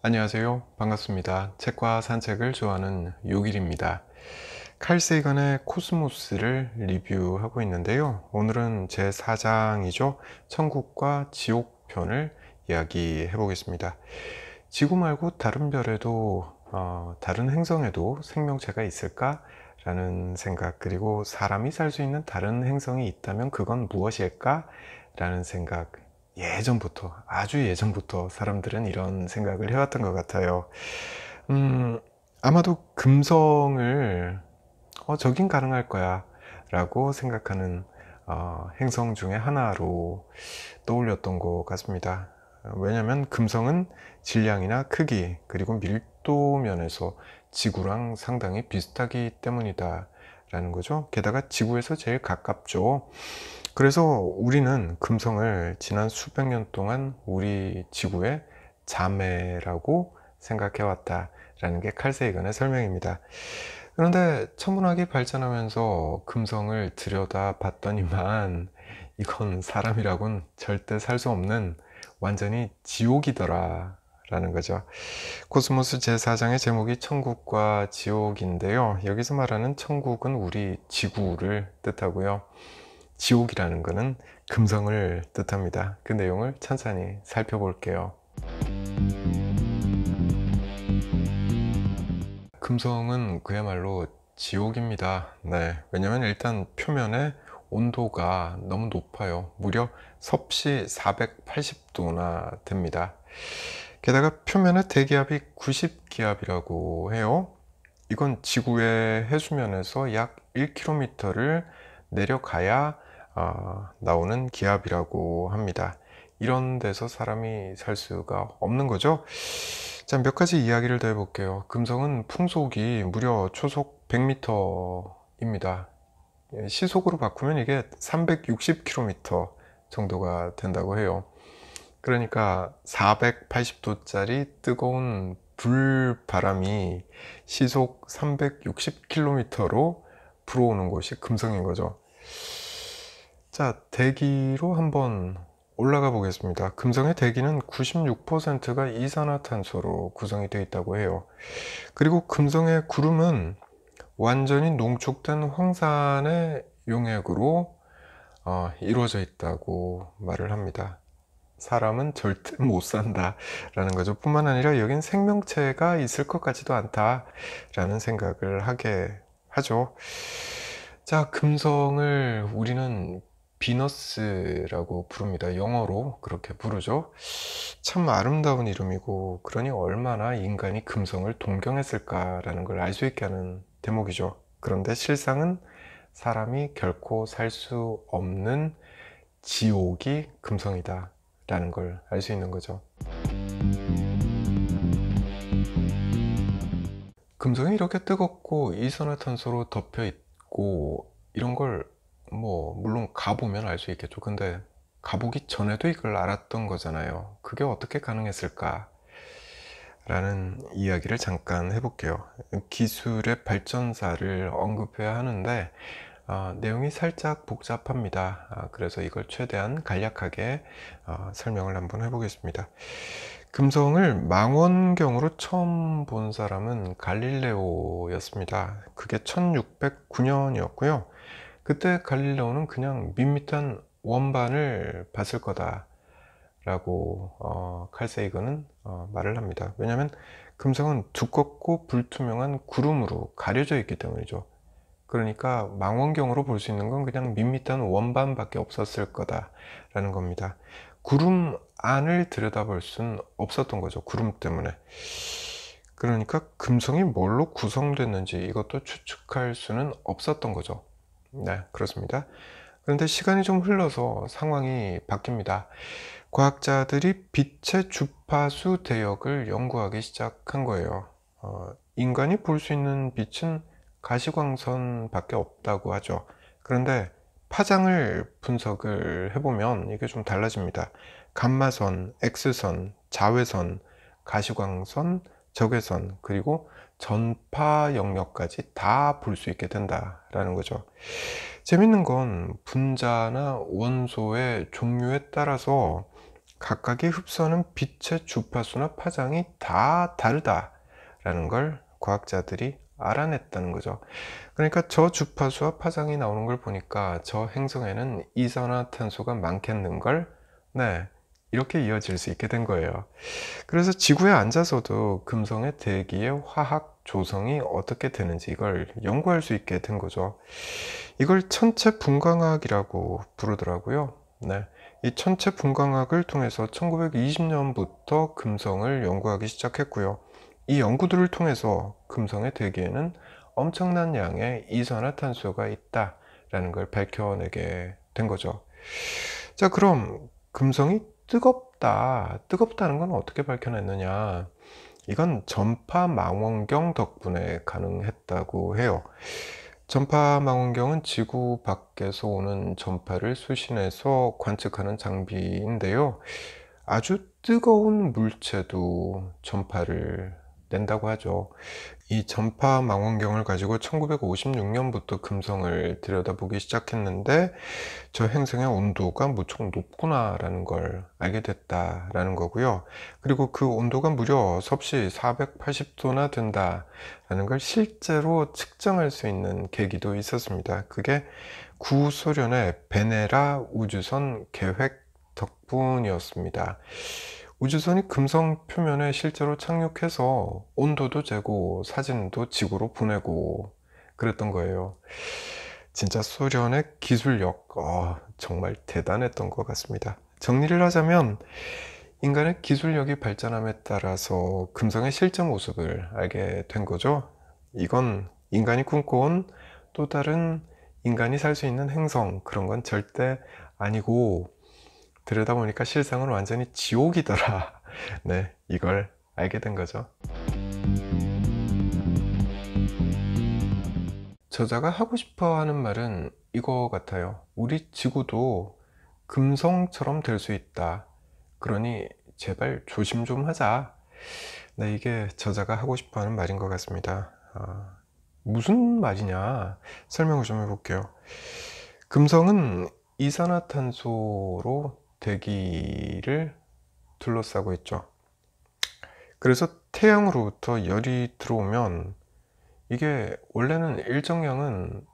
안녕하세요. 반갑습니다. 책과 산책을 좋아하는 요길입니다. 칼 세이건의 코스모스를 리뷰하고 있는데요. 오늘은 제 4장이죠. 천국과 지옥 편을 이야기해 보겠습니다. 지구 말고 다른 별에도 다른 행성에도 생명체가 있을까? 라는 생각, 그리고 사람이 살 수 있는 다른 행성이 있다면 그건 무엇일까? 라는 생각, 예전부터, 아주 예전부터 사람들은 이런 생각을 해왔던 것 같아요. 아마도 금성을 저긴 가능할 거야 라고 생각하는 행성 중에 하나로 떠올렸던 것 같습니다. 왜냐하면 금성은 질량이나 크기 그리고 밀도 면에서 지구랑 상당히 비슷하기 때문이다 라는 거죠. 게다가 지구에서 제일 가깝죠. 그래서 우리는 금성을 지난 수백 년 동안 우리 지구의 자매라고 생각해 왔다 라는 게 칼 세이건의 설명입니다. 그런데 천문학이 발전하면서 금성을 들여다 봤더니만 이건 사람이라곤 절대 살 수 없는 완전히 지옥이더라 라는 거죠. 코스모스 제4장의 제목이 천국과 지옥인데요. 여기서 말하는 천국은 우리 지구를 뜻하고요. 지옥이라는 것은 금성을 뜻합니다. 그 내용을 천천히 살펴볼게요. 금성은 그야말로 지옥입니다. 네, 왜냐면 일단 표면의 온도가 너무 높아요. 무려 섭씨 480도나 됩니다. 게다가 표면의 대기압이 90기압이라고 해요. 이건 지구의 해수면에서 약 1km를 내려가야 나오는 기압이라고 합니다. 이런 데서 사람이 살 수가 없는 거죠. 자, 몇 가지 이야기를 더 해볼게요. 금성은 풍속이 무려 초속 100m입니다. 시속으로 바꾸면 이게 360km 정도가 된다고 해요. 그러니까 480도짜리 뜨거운 불바람이 시속 360km로 불어오는 곳이 금성인 거죠. 자, 대기로 한번 올라가 보겠습니다. 금성의 대기는 96%가 이산화탄소로 구성이 되어 있다고 해요. 그리고 금성의 구름은 완전히 농축된 황산의 용액으로 이루어져 있다고 말을 합니다. 사람은 절대 못 산다 라는 거죠. 뿐만 아니라 여긴 생명체가 있을 것 같지도 않다 라는 생각을 하게 하죠. 자, 금성을 우리는 비너스라고 부릅니다. 영어로 그렇게 부르죠. 참 아름다운 이름이고, 그러니 얼마나 인간이 금성을 동경했을까라는 걸 알 수 있게 하는 대목이죠. 그런데 실상은 사람이 결코 살 수 없는 지옥이 금성이다 라는 걸 알 수 있는 거죠. 금성이 이렇게 뜨겁고 이산화탄소로 덮여 있고 이런 걸 물론 가보면 알 수 있겠죠. 근데 가보기 전에도 이걸 알았던 거잖아요. 그게 어떻게 가능했을까 라는 이야기를 잠깐 해볼게요. 기술의 발전사를 언급해야 하는데 내용이 살짝 복잡합니다. 그래서 이걸 최대한 간략하게 설명을 한번 해보겠습니다. 금성을 망원경으로 처음 본 사람은 갈릴레오였습니다. 그게 1609년이었고요. 그때 갈릴레오는 그냥 밋밋한 원반을 봤을 거다 라고 칼 세이건은 말을 합니다. 왜냐하면 금성은 두껍고 불투명한 구름으로 가려져 있기 때문이죠. 그러니까 망원경으로 볼 수 있는 건 그냥 밋밋한 원반밖에 없었을 거다라는 겁니다. 구름 안을 들여다볼 수는 없었던 거죠. 구름 때문에. 그러니까 금성이 뭘로 구성됐는지 이것도 추측할 수는 없었던 거죠. 네, 그렇습니다. 그런데 시간이 좀 흘러서 상황이 바뀝니다. 과학자들이 빛의 주파수 대역을 연구하기 시작한 거예요. 인간이 볼 수 있는 빛은 가시광선밖에 없다고 하죠. 그런데 파장을 분석을 해보면 이게 좀 달라집니다. 감마선, X선, 자외선, 가시광선, 적외선, 그리고 전파 영역까지 다 볼 수 있게 된다라는 거죠. 재밌는 건 분자나 원소의 종류에 따라서 각각이 흡수하는 빛의 주파수나 파장이 다 다르다라는 걸 과학자들이 알아냈다는 거죠. 그러니까 저 주파수와 파장이 나오는 걸 보니까 저 행성에는 이산화탄소가 많겠는걸? 네, 이렇게 이어질 수 있게 된 거예요. 그래서 지구에 앉아서도 금성의 대기의 화학 조성이 어떻게 되는지 이걸 연구할 수 있게 된 거죠. 이걸 천체 분광학이라고 부르더라고요. 네. 이 천체 분광학을 통해서 1920년부터 금성을 연구하기 시작했고요. 이 연구들을 통해서 금성의 대기에는 엄청난 양의 이산화탄소가 있다라는 걸 밝혀내게 된 거죠. 자, 그럼 금성이 뜨겁다는 건 어떻게 밝혀냈느냐? 이건 전파 망원경 덕분에 가능했다고 해요. 전파 망원경은 지구 밖에서 오는 전파를 수신해서 관측하는 장비인데요. 아주 뜨거운 물체도 전파를 낸다고 하죠. 이 전파 망원경을 가지고 1956년부터 금성을 들여다보기 시작했는데 저 행성의 온도가 무척 높구나라는 걸 알게 됐다라는 거고요. 그리고 그 온도가 무려 섭씨 480도나 된다라는 걸 실제로 측정할 수 있는 계기도 있었습니다. 그게 구소련의 베네라 우주선 계획 덕분이었습니다. 우주선이 금성 표면에 실제로 착륙해서 온도도 재고 사진도 지구로 보내고 그랬던 거예요. 진짜 소련의 기술력, 정말 대단했던 것 같습니다. 정리를 하자면 인간의 기술력이 발전함에 따라서 금성의 실제 모습을 알게 된 거죠. 이건 인간이 꿈꿔온 또 다른 인간이 살 수 있는 행성, 그런 건 절대 아니고 들여다보니까 실상은 완전히 지옥이더라. 네, 이걸 알게 된 거죠. 저자가 하고 싶어 하는 말은 이거 같아요. 우리 지구도 금성처럼 될 수 있다. 그러니 제발 조심 좀 하자. 네, 이게 저자가 하고 싶어 하는 말인 것 같습니다. 무슨 말이냐? 설명을 좀 해볼게요. 금성은 이산화탄소로 대기를 둘러싸고 있죠. 그래서 태양으로부터 열이 들어오면 이게 원래는 일정량은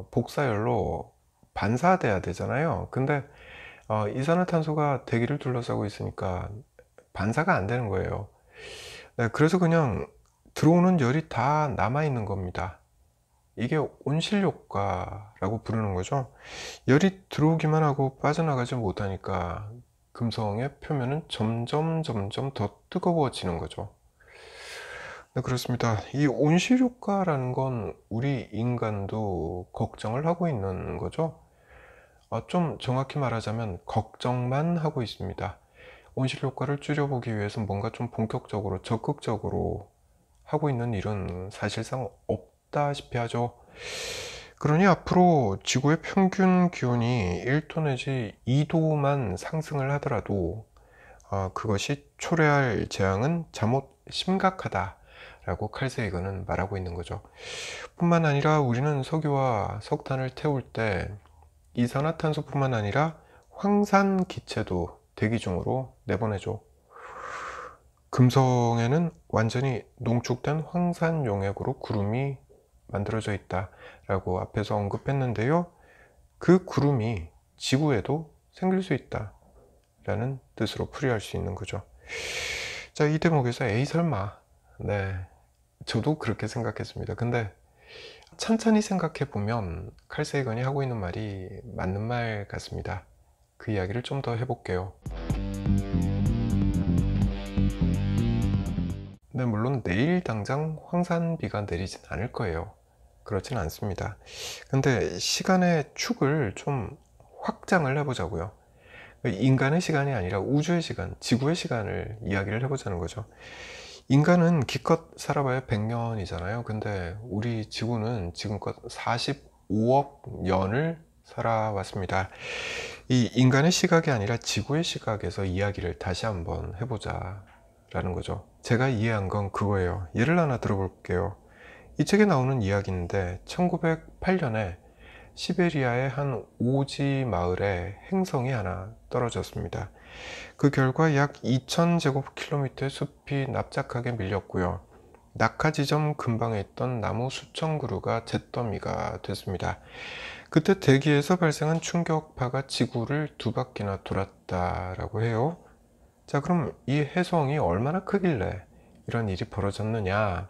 복사열로 반사돼야 되잖아요. 근데 이산화탄소가 대기를 둘러싸고 있으니까 반사가 안 되는 거예요. 네, 그래서 그냥 들어오는 열이 다 남아 있는 겁니다. 이게 온실효과라고 부르는 거죠. 열이 들어오기만 하고 빠져나가지 못하니까 금성의 표면은 점점 더 뜨거워지는 거죠. 네, 그렇습니다. 이 온실효과라는 건 우리 인간도 걱정을 하고 있는 거죠. 좀 정확히 말하자면 걱정만 하고 있습니다. 온실효과를 줄여보기 위해서 뭔가 좀 본격적으로 적극적으로 하고 있는 일은 사실상 없다시피 하죠. 그러니 앞으로 지구의 평균 기온이 1도 내지 2도만 상승을 하더라도 그것이 초래할 재앙은 잠옷 심각하다라고 칼 세이건은 말하고 있는 거죠. 뿐만 아니라 우리는 석유와 석탄을 태울 때 이산화탄소뿐만 아니라 황산기체도 대기 중으로 내보내죠. 금성에는 완전히 농축된 황산 용액으로 구름이 만들어져 있다라고 앞에서 언급했는데요. 그 구름이 지구에도 생길 수 있다라는 뜻으로 풀이할 수 있는 거죠. 자, 이 대목에서 에이 설마, 네, 저도 그렇게 생각했습니다. 근데 천천히 생각해 보면 칼 세이건이 하고 있는 말이 맞는 말 같습니다. 그 이야기를 좀 더 해볼게요. 네, 물론 내일 당장 황산비가 내리진 않을 거예요. 그렇진 않습니다. 근데 시간의 축을 좀 확장을 해보자고요. 인간의 시간이 아니라 우주의 시간, 지구의 시간을 이야기를 해보자는 거죠. 인간은 기껏 살아봐야 100년이잖아요. 근데 우리 지구는 지금껏 45억 년을 살아왔습니다. 이 인간의 시각이 아니라 지구의 시각에서 이야기를 다시 한번 해보자 라는 거죠. 제가 이해한 건 그거예요. 예를 하나 들어볼게요. 이 책에 나오는 이야기인데 1908년에 시베리아의 한 오지 마을에 행성이 하나 떨어졌습니다. 그 결과 약 2000제곱킬로미터의 숲이 납작하게 밀렸고요. 낙하 지점 근방에 있던 나무 수천 그루가 잿더미가 됐습니다. 그때 대기에서 발생한 충격파가 지구를 두 바퀴나 돌았다라고 해요. 자, 그럼 이 해성이 얼마나 크길래 이런 일이 벌어졌느냐?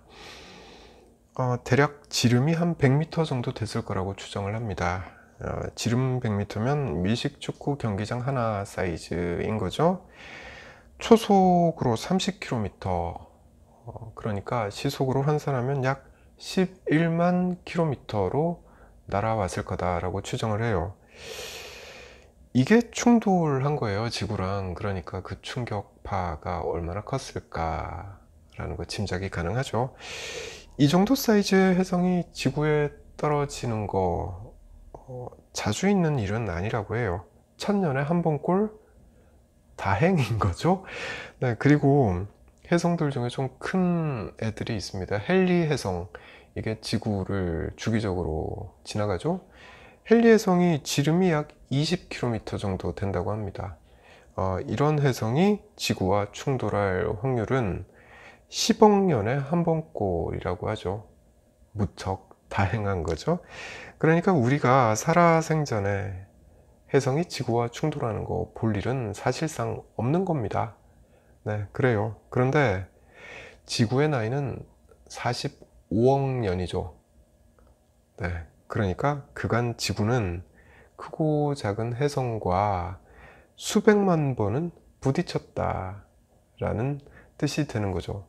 대략 지름이 한 100m 정도 됐을 거라고 추정을 합니다. 지름 100m면 미식축구 경기장 하나 사이즈인 거죠. 초속으로 30km, 그러니까 시속으로 환산하면 약 11만 km로 날아왔을 거다라고 추정을 해요. 이게 충돌한 거예요, 지구랑. 그러니까 그 충격파가 얼마나 컸을까라는 거 짐작이 가능하죠. 이 정도 사이즈의 혜성이 지구에 떨어지는 거 자주 있는 일은 아니라고 해요. 천년에 한 번꼴 다행인 거죠. 네, 그리고 혜성들 중에 좀 큰 애들이 있습니다. 헨리 혜성, 이게 지구를 주기적으로 지나가죠. 헨리 혜성이 지름이 약 20km 정도 된다고 합니다. 이런 혜성이 지구와 충돌할 확률은 10억 년에 한 번꼴이라고 하죠. 무척 다행한 거죠. 그러니까 우리가 살아생전에 혜성이 지구와 충돌하는 거 볼 일은 사실상 없는 겁니다. 네, 그래요. 그런데 지구의 나이는 45억 년이죠. 네, 그러니까 그간 지구는 크고 작은 혜성과 수백만 번은 부딪혔다라는 뜻이 되는 거죠.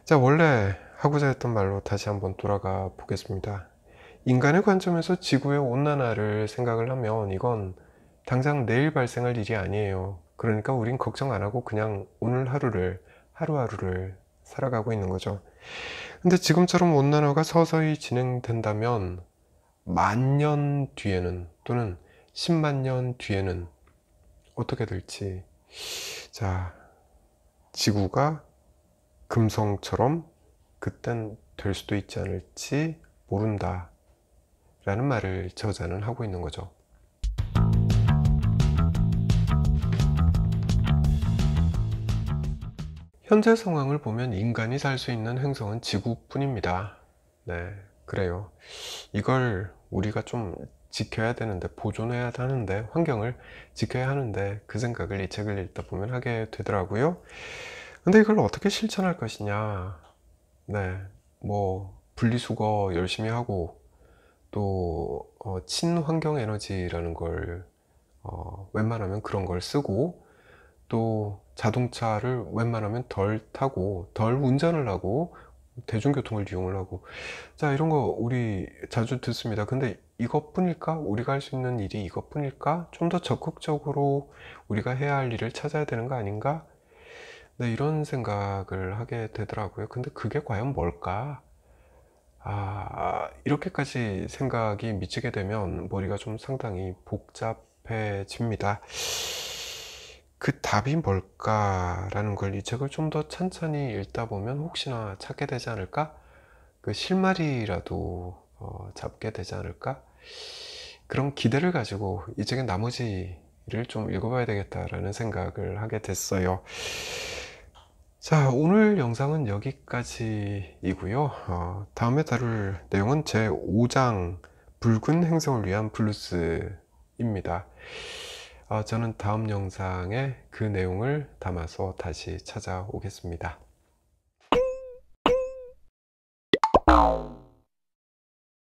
자, 원래 하고자 했던 말로 다시 한번 돌아가 보겠습니다. 인간의 관점에서 지구의 온난화를 생각을 하면 이건 당장 내일 발생할 일이 아니에요. 그러니까 우린 걱정 안 하고 그냥 오늘 하루하루를 살아가고 있는 거죠. 근데 지금처럼 온난화가 서서히 진행된다면 만 년 뒤에는, 또는 10만 년 뒤에는 어떻게 될지, 자, 지구가 금성처럼 그땐 될 수도 있지 않을지 모른다 라는 말을 저자는 하고 있는 거죠. 현재 상황을 보면 인간이 살 수 있는 행성은 지구뿐입니다. 네, 그래요. 이걸 우리가 좀 지켜야 되는데, 보존해야 하는데, 환경을 지켜야 하는데, 그 생각을 이 책을 읽다 보면 하게 되더라고요. 근데 이걸 어떻게 실천할 것이냐. 네, 뭐 분리수거 열심히 하고, 또 친환경 에너지라는 걸 웬만하면 그런 걸 쓰고, 또 자동차를 웬만하면 덜 타고 덜 운전을 하고 대중교통을 이용을 하고, 자, 이런 거 우리 자주 듣습니다. 근데 이것뿐일까? 우리가 할 수 있는 일이 이것뿐일까? 좀 더 적극적으로 우리가 해야 할 일을 찾아야 되는 거 아닌가? 네, 이런 생각을 하게 되더라고요. 근데 그게 과연 뭘까? 이렇게까지 생각이 미치게 되면 머리가 좀 상당히 복잡해집니다. 그 답이 뭘까라는 걸, 이 책을 좀 더 천천히 읽다 보면 혹시나 찾게 되지 않을까? 그 실마리라도 잡게 되지 않을까? 그런 기대를 가지고 이 책의 나머지를 좀 읽어봐야 되겠다라는 생각을 하게 됐어요. 자, 오늘 영상은 여기까지이고요. 다음에 다룰 내용은 제 5장 붉은 행성을 위한 블루스입니다. 저는 다음 영상에 그 내용을 담아서 다시 찾아오겠습니다.